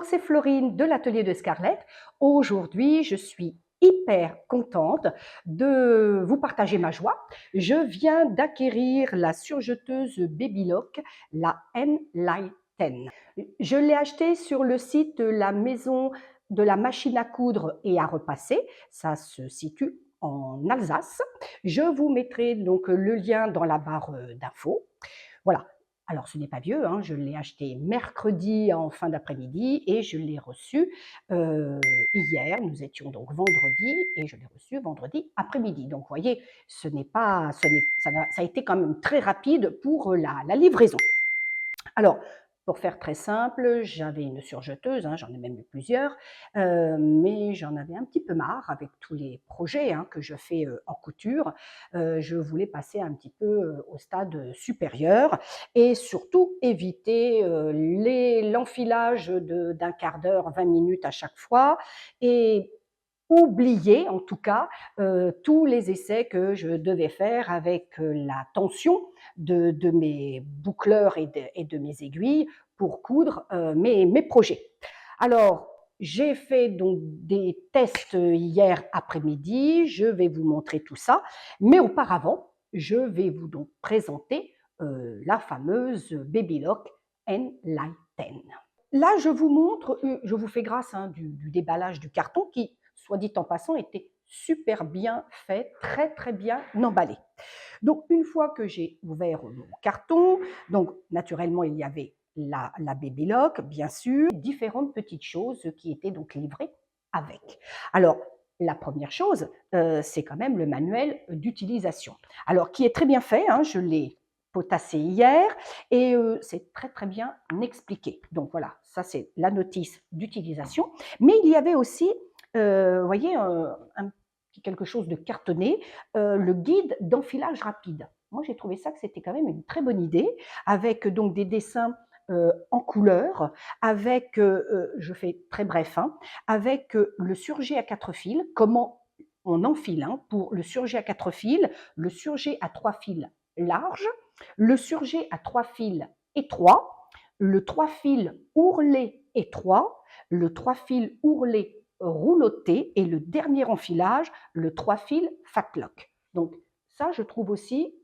c'est Florine de l'atelier de Scarlett. Aujourd'hui, je suis hyper contente de vous partager ma joie. Je viens d'acquérir la surjeteuse Babylock, la Enlighten. Je l'ai achetée sur le site de la maison de la machine à coudre et à repasser. Ça se situe en Alsace. Je vous mettrai donc le lien dans la barre d'infos. Voilà. Alors, ce n'est pas vieux, hein, je l'ai acheté mercredi en fin d'après-midi et je l'ai reçu hier. Nous étions donc vendredi et je l'ai reçu vendredi après-midi. Donc, vous voyez, ça a été quand même très rapide pour la livraison. Alors, pour faire très simple, j'avais une surjeteuse, hein, j'en ai même eu plusieurs, mais j'en avais un petit peu marre avec tous les projets que je fais en couture. Je voulais passer un petit peu au stade supérieur et surtout éviter l'enfilage d'un quart d'heure, 20 minutes à chaque fois et oublier en tout cas tous les essais que je devais faire avec la tension de mes boucleurs et de mes aiguilles pour coudre mes projets. Alors, j'ai fait donc des tests hier après-midi, je vais vous montrer tout ça, mais auparavant, je vais vous donc présenter la fameuse Babylock Enlighten. Là, je vous montre, je vous fais grâce du déballage du carton qui, soit dit en passant, était super bien fait, très très bien emballé. Donc, une fois que j'ai ouvert mon carton, donc naturellement, il y avait la Babylock, bien sûr, différentes petites choses qui étaient donc livrées avec. Alors, la première chose, c'est quand même le manuel d'utilisation. Alors, qui est très bien fait, je l'ai potassé hier et c'est très très bien expliqué. Donc voilà, ça c'est la notice d'utilisation. Mais il y avait aussi, vous voyez, quelque chose de cartonné, le guide d'enfilage rapide. Moi, j'ai trouvé ça que c'était quand même une très bonne idée, avec donc des dessins en couleur, avec, je fais très bref, avec le surjet à 4 fils, comment on enfile pour le surjet à 4 fils, le surjet à 3 fils large, le surjet à 3 fils étroit, le 3 fils ourlé étroit, le 3 fils ourlé rouloté et le dernier enfilage, le 3 fils fatlock. Donc ça, je trouve aussi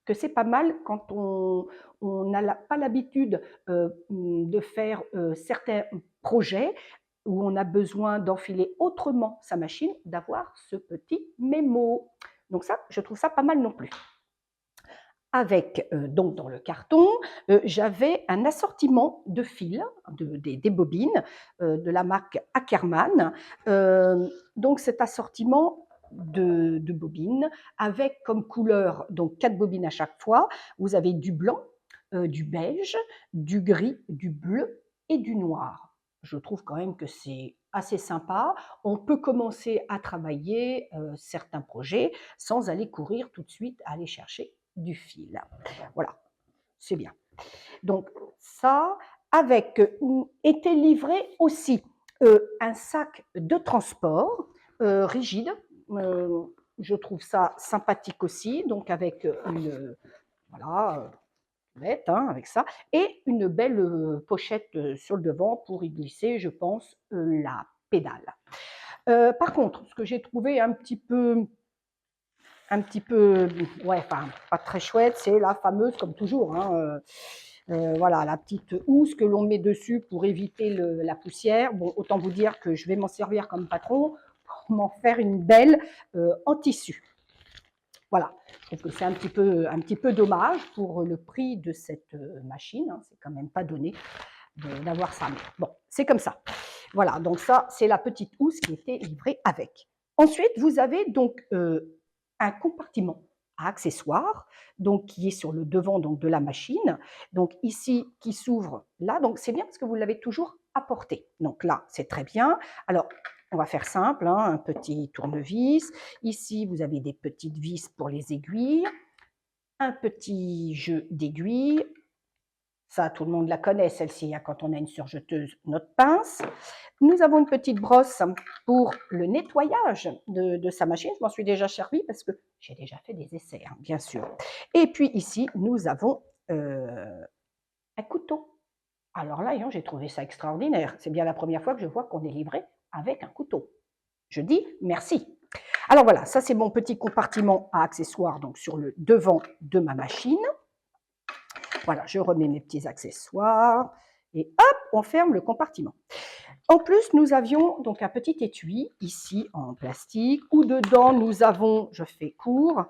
que c'est pas mal quand on n'a pas l'habitude de faire certains projets où on a besoin d'enfiler autrement sa machine, d'avoir ce petit mémo. Donc ça, je trouve ça pas mal non plus. Avec, donc dans le carton, j'avais un assortiment de fils, des bobines de la marque Ackerman. Donc cet assortiment de bobines avec comme couleur, donc 4 bobines à chaque fois, vous avez du blanc, du beige, du gris, du bleu et du noir. Je trouve quand même que c'est assez sympa. On peut commencer à travailler certains projets sans aller courir tout de suite à aller chercher du fil. Voilà, c'est bien. Donc ça, avec était livré aussi un sac de transport rigide. Je trouve ça sympathique aussi, donc avec une voilà bête avec ça et une belle pochette sur le devant pour y glisser, je pense, la pédale. Par contre, ce que j'ai trouvé un petit peu, ouais, enfin, pas très chouette, c'est la fameuse, comme toujours, voilà, la petite housse que l'on met dessus pour éviter la poussière. Bon, autant vous dire que je vais m'en servir comme patron pour m'en faire une belle en tissu. Voilà, je trouve que c'est un petit peu dommage pour le prix de cette machine. C'est quand même pas donné d'avoir ça. Mais bon, c'est comme ça. Voilà, donc ça, c'est la petite housse qui était livrée avec. Ensuite, vous avez donc un compartiment à accessoires, donc qui est sur le devant donc, de la machine. Donc ici, qui s'ouvre là. Donc c'est bien parce que vous l'avez toujours à portée. Donc là, c'est très bien. Alors, on va faire simple, un petit tournevis. Ici, vous avez des petites vis pour les aiguilles, un petit jeu d'aiguilles. Ça, tout le monde la connaît, celle-ci, quand on a une surjeteuse, notre pince. Nous avons une petite brosse pour le nettoyage de sa machine. Je m'en suis déjà servie parce que j'ai déjà fait des essais, bien sûr. Et puis ici, nous avons un couteau. Alors là, j'ai trouvé ça extraordinaire. C'est bien la première fois que je vois qu'on est livré avec un couteau. Je dis merci. Alors voilà, ça c'est mon petit compartiment à accessoires donc sur le devant de ma machine. Voilà, je remets mes petits accessoires et hop, on ferme le compartiment. En plus, nous avions donc un petit étui ici en plastique où dedans nous avons, je fais court,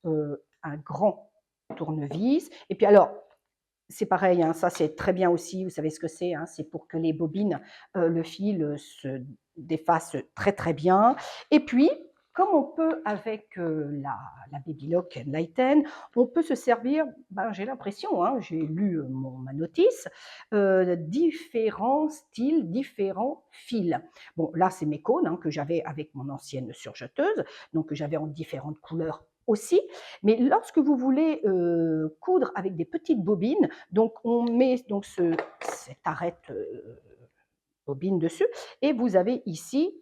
un grand tournevis. Et puis alors, c'est pareil, hein, ça c'est très bien aussi, vous savez ce que c'est, hein, c'est pour que les bobines, le fil se défasse très très bien. Et puis, comme on peut avec la Baby Lock Enlighten, on peut se servir, ben, j'ai l'impression, hein, j'ai lu ma notice, différents styles, différents fils. Bon, là c'est mes cônes hein, que j'avais avec mon ancienne surjeteuse, donc que j'avais en différentes couleurs aussi. Mais lorsque vous voulez coudre avec des petites bobines, donc on met donc cette arête bobine dessus et vous avez ici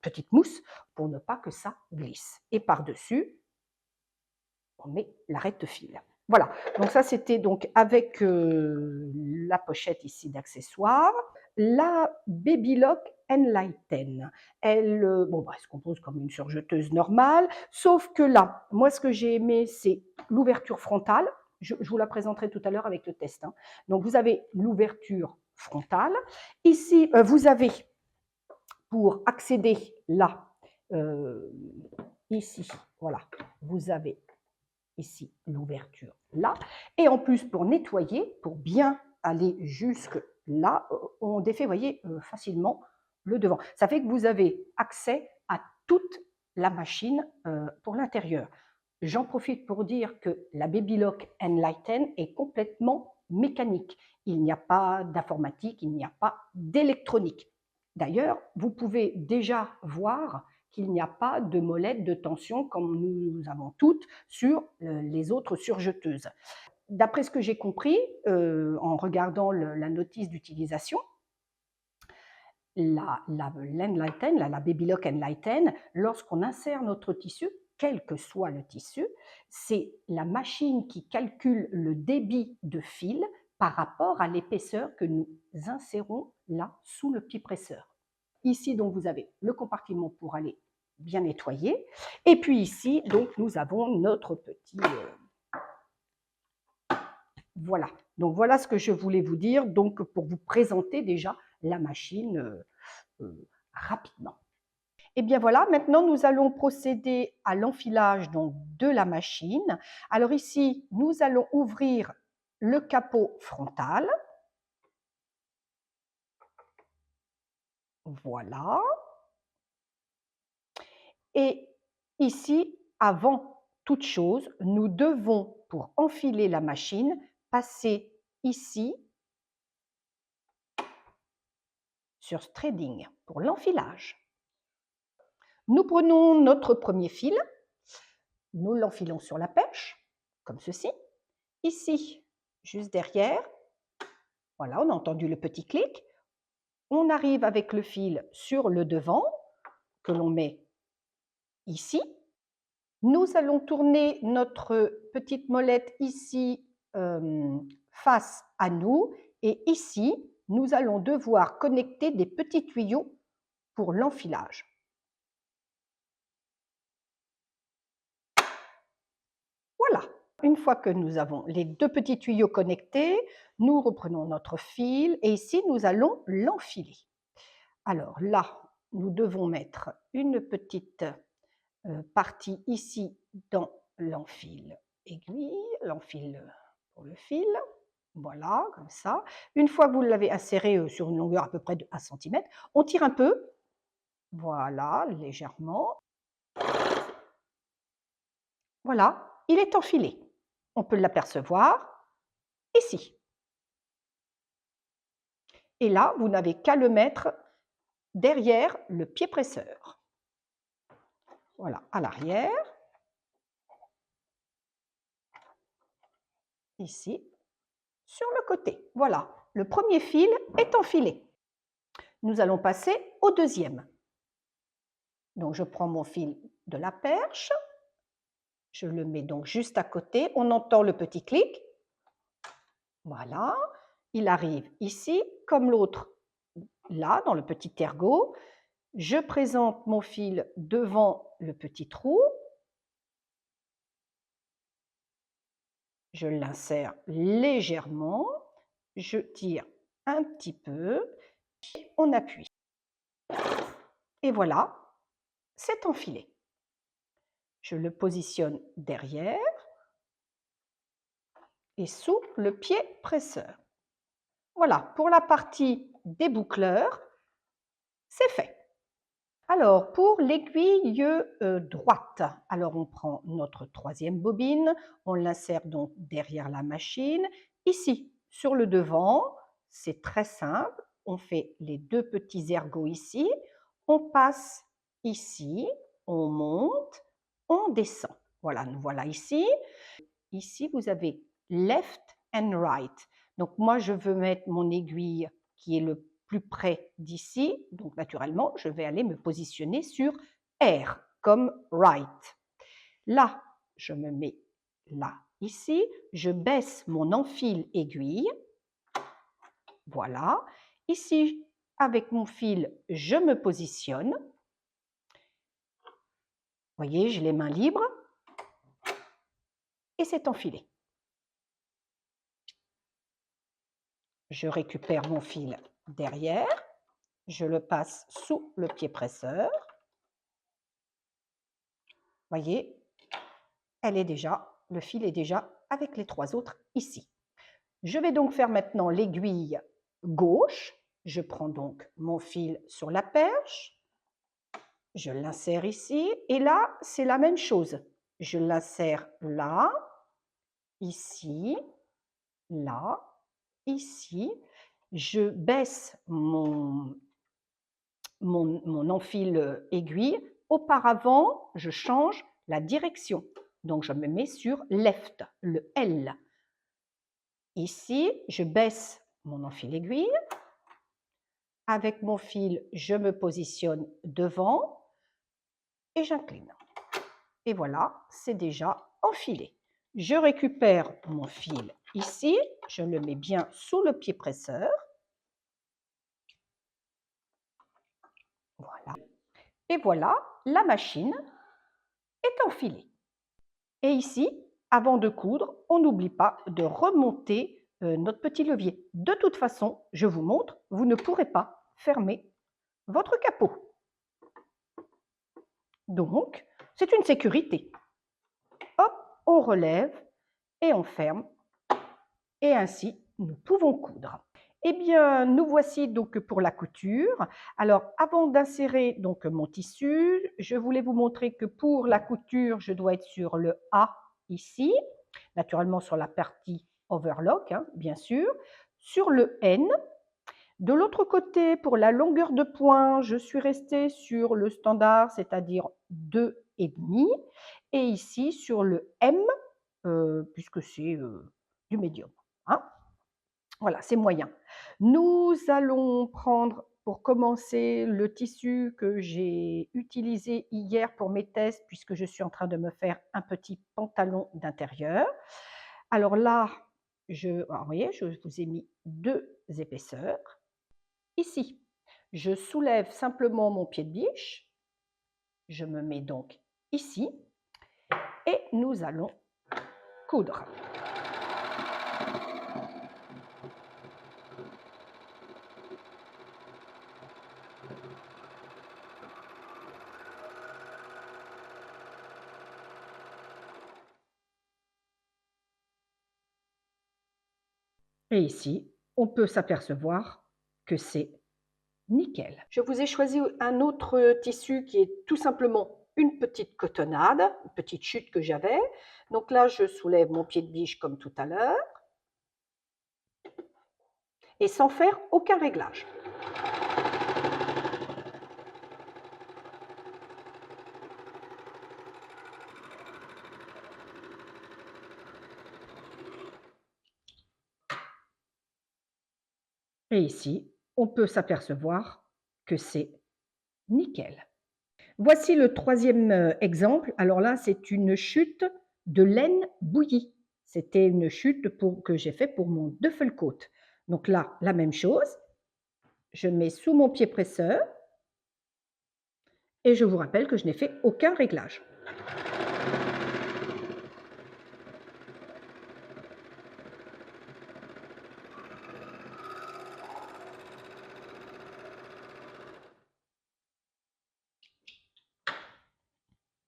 petite mousse pour ne pas que ça glisse. Et par-dessus, on met l'arête de fil. Voilà, donc ça c'était donc avec la pochette ici d'accessoires. La Baby Lock Enlighten, elle, bon, bah, elle se compose comme une surjeteuse normale, sauf que là, moi ce que j'ai aimé, c'est l'ouverture frontale. Je vous la présenterai tout à l'heure avec le test. Hein. Donc vous avez l'ouverture frontale. Ici, vous avez, pour accéder là, ici, voilà, vous avez ici l'ouverture là. Et en plus, pour nettoyer, pour bien aller jusque là, on défait, vous voyez, facilement le devant. Ça fait que vous avez accès à toute la machine pour l'intérieur. J'en profite pour dire que la Baby Lock Enlighten est complètement mécanique. Il n'y a pas d'informatique, il n'y a pas d'électronique. D'ailleurs, vous pouvez déjà voir qu'il n'y a pas de molette de tension comme nous avons toutes sur les autres surjeteuses. D'après ce que j'ai compris, en regardant la notice d'utilisation, la Baby Lock Enlighten, lorsqu'on insère notre tissu, quel que soit le tissu, c'est la machine qui calcule le débit de fil par rapport à l'épaisseur que nous insérons là sous le pied presseur. Ici, donc, vous avez le compartiment pour aller bien nettoyer. Et puis ici, donc, nous avons notre petit... voilà. Donc, voilà ce que je voulais vous dire, donc, pour vous présenter déjà la machine rapidement. Et bien voilà, maintenant nous allons procéder à l'enfilage donc de la machine. Alors ici, nous allons ouvrir le capot frontal. Voilà. Et ici, avant toute chose, nous devons, pour enfiler la machine, passer ici sur Threading pour l'enfilage. Nous prenons notre premier fil, nous l'enfilons sur la perche, comme ceci. Ici, juste derrière, voilà, on a entendu le petit clic. On arrive avec le fil sur le devant, que l'on met ici. Nous allons tourner notre petite molette ici face à nous et ici, nous allons devoir connecter des petits tuyaux pour l'enfilage. Voilà, une fois que nous avons les deux petits tuyaux connectés, nous reprenons notre fil et ici, nous allons l'enfiler. Alors là, nous devons mettre une petite partie ici dans l'enfil aiguille, l'enfil pour le fil, voilà, comme ça. Une fois que vous l'avez inséré sur une longueur à peu près de 1 cm, on tire un peu, voilà, légèrement. Voilà, il est enfilé. On peut l'apercevoir ici. Et là, vous n'avez qu'à le mettre derrière le pied presseur. Voilà, à l'arrière. Ici, sur le côté. Voilà, le premier fil est enfilé. Nous allons passer au deuxième. Donc, je prends mon fil de la perche, je le mets donc juste à côté, on entend le petit clic. Voilà, il arrive ici, comme l'autre, là, dans le petit ergot. Je présente mon fil devant le petit trou. Je l'insère légèrement. Je tire un petit peu. On appuie. Et voilà, c'est enfilé. Je le positionne derrière et sous le pied presseur. Voilà, pour la partie des boucleurs, c'est fait. Alors, pour l'aiguille droite, alors on prend notre troisième bobine, on l'insère donc derrière la machine. Ici, sur le devant, c'est très simple, on fait les deux petits ergots ici, on passe ici, on monte, on descend. Voilà, nous voilà ici. Ici, vous avez left and right. Donc, moi, je veux mettre mon aiguille qui est le plus près d'ici. Donc, naturellement, je vais aller me positionner sur R, comme right. Là, je me mets là, ici. Je baisse mon enfil aiguille. Voilà. Ici, avec mon fil, je me positionne. Vous voyez, j'ai les mains libres. Et c'est enfilé. Je récupère mon fil derrière. Je le passe sous le pied presseur. Voyez, le fil est déjà avec les trois autres ici. Je vais donc faire maintenant l'aiguille gauche. Je prends donc mon fil sur la perche. Je l'insère ici. Et là, c'est la même chose. Je l'insère là, ici, là, ici. Je baisse mon enfil aiguille. Auparavant, je change la direction. Donc, je me mets sur left, le L. Ici, je baisse mon enfil aiguille. Avec mon fil, je me positionne devant et j'incline. Et voilà, c'est déjà enfilé. Je récupère mon fil ici, je le mets bien sous le pied presseur. Voilà. Et voilà, la machine est enfilée. Et ici, avant de coudre, on n'oublie pas de remonter notre petit levier. De toute façon, je vous montre, vous ne pourrez pas fermer votre capot. Donc, c'est une sécurité. Hop, on relève et on ferme. Et ainsi, nous pouvons coudre. Eh bien, nous voici donc pour la couture. Alors, avant d'insérer donc mon tissu, je voulais vous montrer que pour la couture, je dois être sur le A ici, naturellement sur la partie overlock, hein, bien sûr, sur le N. De l'autre côté, pour la longueur de point, je suis restée sur le standard, c'est-à-dire 2,5. Et ici, sur le M, puisque c'est du médium. Hein. Voilà, c'est moyen. Nous allons prendre pour commencer le tissu que j'ai utilisé hier pour mes tests puisque je suis en train de me faire un petit pantalon d'intérieur. Alors là, vous voyez, je vous ai mis deux épaisseurs. Ici, je soulève simplement mon pied de biche. Je me mets donc ici et nous allons coudre. Et ici, on peut s'apercevoir que c'est nickel. Je vous ai choisi un autre tissu qui est tout simplement une petite cotonnade, une petite chute que j'avais. Donc là, je soulève mon pied de biche comme tout à l'heure et sans faire aucun réglage. Et ici, on peut s'apercevoir que c'est nickel. Voici le troisième exemple. Alors là, c'est une chute de laine bouillie. C'était une chute que j'ai fait pour mon Duffelcoat. Donc là, la même chose, je mets sous mon pied presseur et je vous rappelle que je n'ai fait aucun réglage.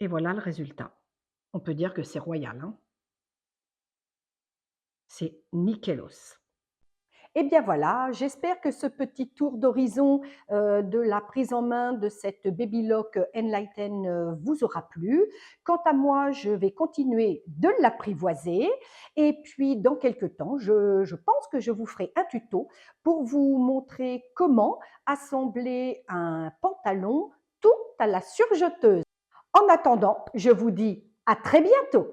Et voilà le résultat. On peut dire que c'est royal, hein. C'est nickelos. Eh bien voilà, j'espère que ce petit tour d'horizon de la prise en main de cette Baby Lock Enlighten vous aura plu. Quant à moi, je vais continuer de l'apprivoiser et puis dans quelques temps, je pense que je vous ferai un tuto pour vous montrer comment assembler un pantalon tout à la surjeteuse. En attendant, je vous dis à très bientôt.